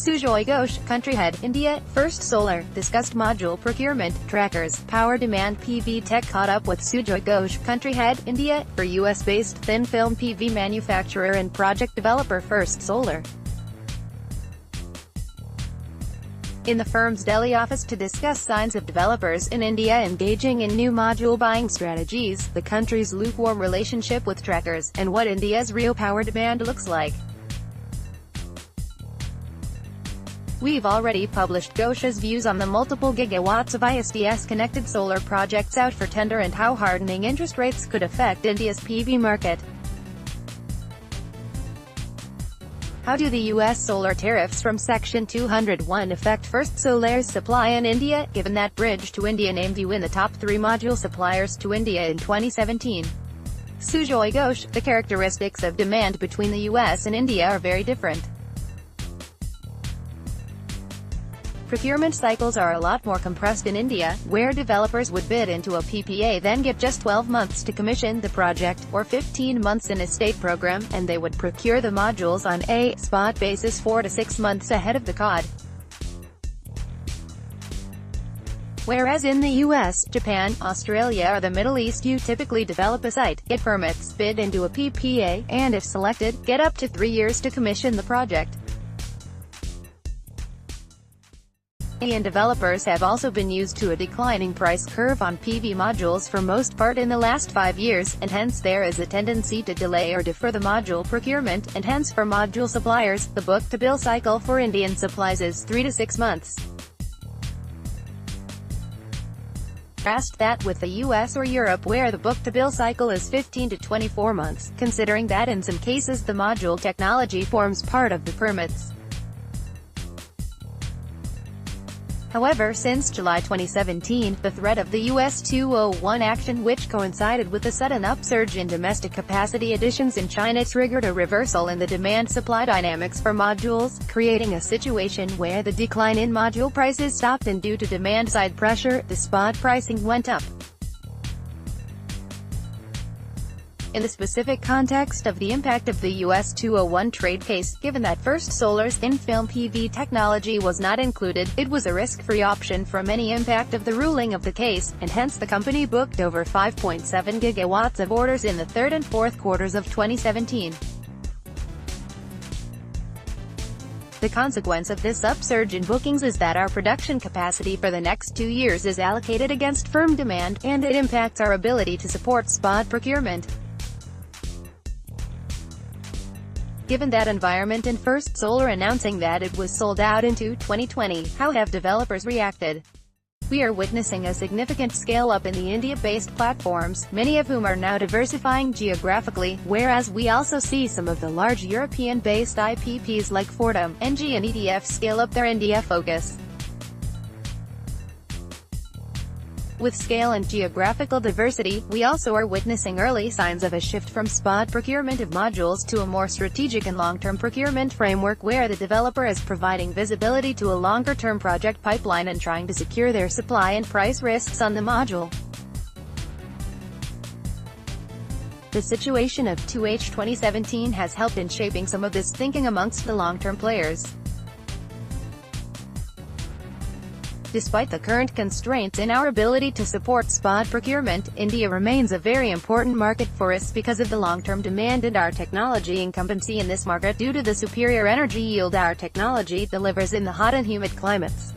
Sujoy Ghosh, country head, India, First Solar, discussed module procurement, trackers, power demand. PV Tech caught up with Sujoy Ghosh, country head, India, for US-based thin-film PV manufacturer and project developer First Solar in the firm's Delhi office to discuss signs of developers in India engaging in new module buying strategies, the country's lukewarm relationship with trackers, and what India's real power demand looks like. We've already published Ghosh's views on the multiple gigawatts of ISDS-connected solar projects out for tender and how hardening interest rates could affect India's PV market. How do the U.S. solar tariffs from Section 201 affect First Solar's supply in India, given that Bridge to India named you in the top 3 module suppliers to India in 2017? Sujoy Ghosh, the characteristics of demand between the U.S. and India are very different. Procurement cycles are a lot more compressed in India, where developers would bid into a PPA then get just 12 months to commission the project, or 15 months in a state program, and they would procure the modules on a spot basis 4 to 6 months ahead of the COD. Whereas in the US, Japan, Australia or the Middle East you typically develop a site, get permits, bid into a PPA, and if selected, get up to 3 years to commission the project. And developers have also been used to a declining price curve on PV modules for most part in the last 5 years, and hence there is a tendency to delay or defer the module procurement, and hence for module suppliers, the book-to-bill cycle for Indian supplies is 3 to 6 months. Contrast that with the US or Europe where the book-to-bill cycle is 15 to 24 months, considering that in some cases the module technology forms part of the permits. However, since July 2017, the threat of the US 201 action, which coincided with a sudden upsurge in domestic capacity additions in China, triggered a reversal in the demand-supply dynamics for modules, creating a situation where the decline in module prices stopped and due to demand-side pressure, the spot pricing went up. In the specific context of the impact of the US 201 trade case, given that First Solar's thin-film PV technology was not included, it was a risk-free option from any impact of the ruling of the case, and hence the company booked over 5.7 gigawatts of orders in the third and fourth quarters of 2017. The consequence of this upsurge in bookings is that our production capacity for the next 2 years is allocated against firm demand, and it impacts our ability to support spot procurement. Given that environment and First Solar announcing that it was sold out into 2020, how have developers reacted? We are witnessing a significant scale-up in the India-based platforms, many of whom are now diversifying geographically, whereas we also see some of the large European-based IPPs like Fortum, ENGIE and EDF scale up their India focus. With scale and geographical diversity, we also are witnessing early signs of a shift from spot procurement of modules to a more strategic and long-term procurement framework where the developer is providing visibility to a longer-term project pipeline and trying to secure their supply and price risks on the module. The situation of 2H 2017 has helped in shaping some of this thinking amongst the long-term players. Despite the current constraints in our ability to support spot procurement, India remains a very important market for us because of the long-term demand and our technology incumbency in this market due to the superior energy yield our technology delivers in the hot and humid climates.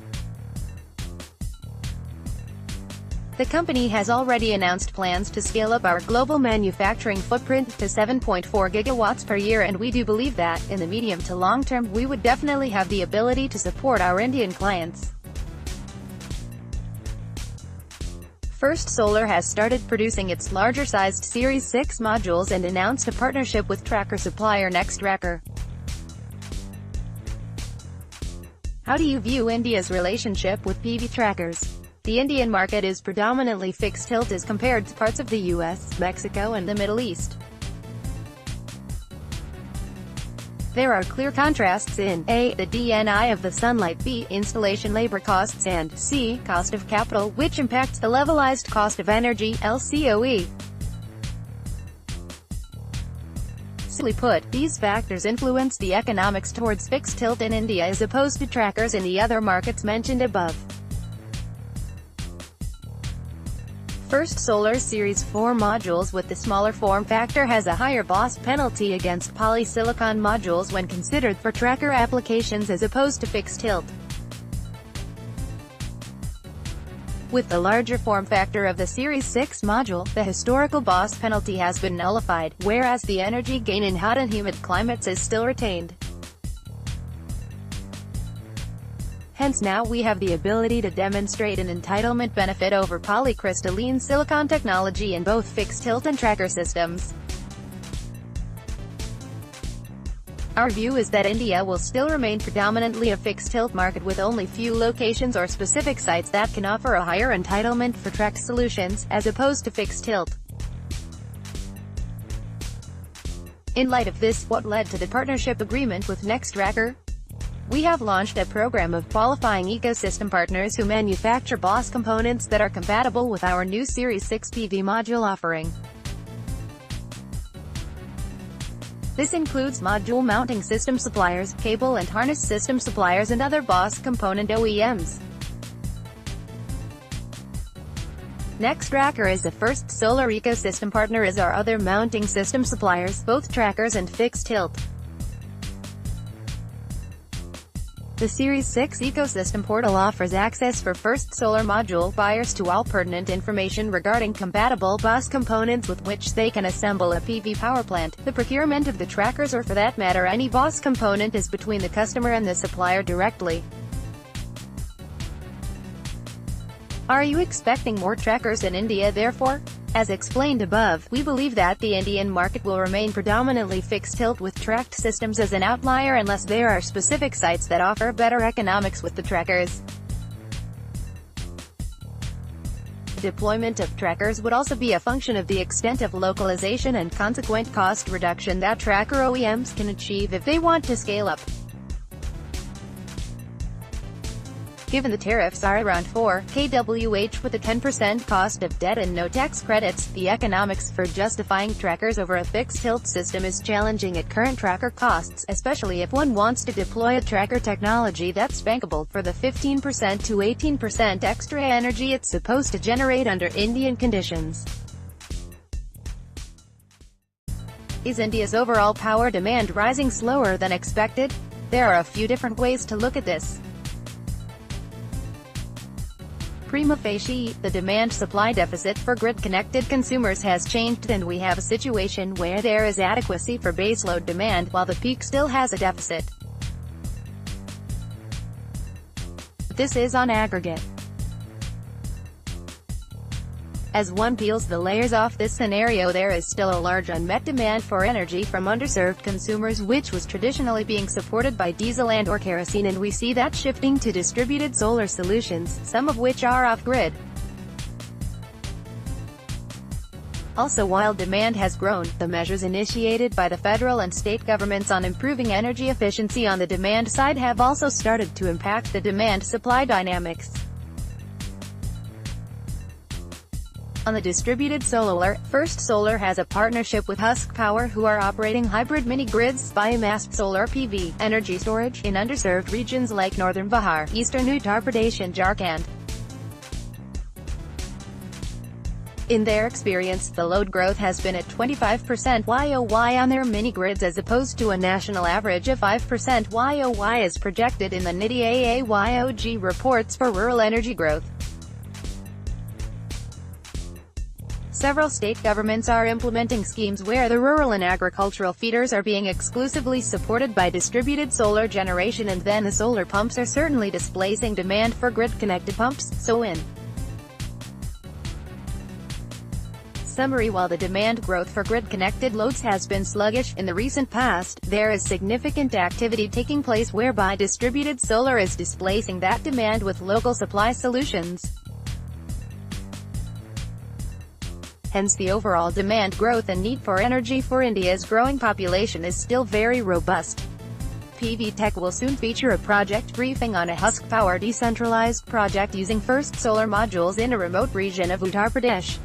The company has already announced plans to scale up our global manufacturing footprint to 7.4 gigawatts per year, and we do believe that, in the medium to long term, we would definitely have the ability to support our Indian clients. First Solar has started producing its larger-sized Series 6 modules and announced a partnership with tracker supplier Nextracker. How do you view India's relationship with PV trackers? The Indian market is predominantly fixed tilt as compared to parts of the US, Mexico and the Middle East. There are clear contrasts in A. the DNI of the sunlight, B. installation labor costs, and C. cost of capital, which impacts the levelized cost of energy, LCOE. Simply put, these factors influence the economics towards fixed tilt in India as opposed to trackers in the other markets mentioned above. First Solar Series 4 modules with the smaller form factor has a higher BOS penalty against polysilicon modules when considered for tracker applications as opposed to fixed tilt. With the larger form factor of the Series 6 module, the historical BOS penalty has been nullified, whereas the energy gain in hot and humid climates is still retained. Hence now we have the ability to demonstrate an entitlement benefit over polycrystalline silicon technology in both fixed tilt and tracker systems. Our view is that India will still remain predominantly a fixed tilt market with only few locations or specific sites that can offer a higher entitlement for tracked solutions, as opposed to fixed tilt. In light of this, what led to the partnership agreement with Nextracker? We have launched a program of qualifying ecosystem partners who manufacture BOS components that are compatible with our new Series 6 PV module offering. This includes module mounting system suppliers, cable and harness system suppliers and other BOS component OEMs. Nextracker is the first solar ecosystem partner as are other mounting system suppliers, both trackers and fixed tilt. The Series 6 ecosystem portal offers access for First Solar module buyers to all pertinent information regarding compatible BOS components with which they can assemble a PV power plant. The procurement of the trackers, or for that matter any BOS component, is between the customer and the supplier directly. Are you expecting more trackers in India therefore? As explained above, we believe that the Indian market will remain predominantly fixed tilt with tracked systems as an outlier unless there are specific sites that offer better economics with the trackers. Deployment of trackers would also be a function of the extent of localization and consequent cost reduction that tracker OEMs can achieve if they want to scale up. Given the tariffs are around 4 kWh with a 10% cost of debt and no tax credits, the economics for justifying trackers over a fixed tilt system is challenging at current tracker costs, especially if one wants to deploy a tracker technology that's bankable for the 15% to 18% extra energy it's supposed to generate under Indian conditions. Is India's overall power demand rising slower than expected? There are a few different ways to look at this. Prima facie, the demand-supply deficit for grid-connected consumers has changed and we have a situation where there is adequacy for baseload demand, while the peak still has a deficit. This is on aggregate. As one peels the layers off this scenario, there is still a large unmet demand for energy from underserved consumers, which was traditionally being supported by diesel and or kerosene, and we see that shifting to distributed solar solutions, some of which are off-grid. Also, while demand has grown, the measures initiated by the federal and state governments on improving energy efficiency on the demand side have also started to impact the demand-supply dynamics. On the distributed solar, First Solar has a partnership with Husk Power, who are operating hybrid mini-grids, biomass solar PV, energy storage, in underserved regions like northern Bihar, eastern Uttar Pradesh and Jharkhand. In their experience, the load growth has been at 25% YOY on their mini-grids as opposed to a national average of 5% YOY as projected in the NITI AAYOG reports for rural energy growth. Several state governments are implementing schemes where the rural and agricultural feeders are being exclusively supported by distributed solar generation, and then the solar pumps are certainly displacing demand for grid-connected pumps. So in summary, while the demand growth for grid-connected loads has been sluggish in the recent past, there is significant activity taking place whereby distributed solar is displacing that demand with local supply solutions. Hence the overall demand growth and need for energy for India's growing population is still very robust. PV Tech will soon feature a project briefing on a Husk Power decentralized project using First Solar modules in a remote region of Uttar Pradesh.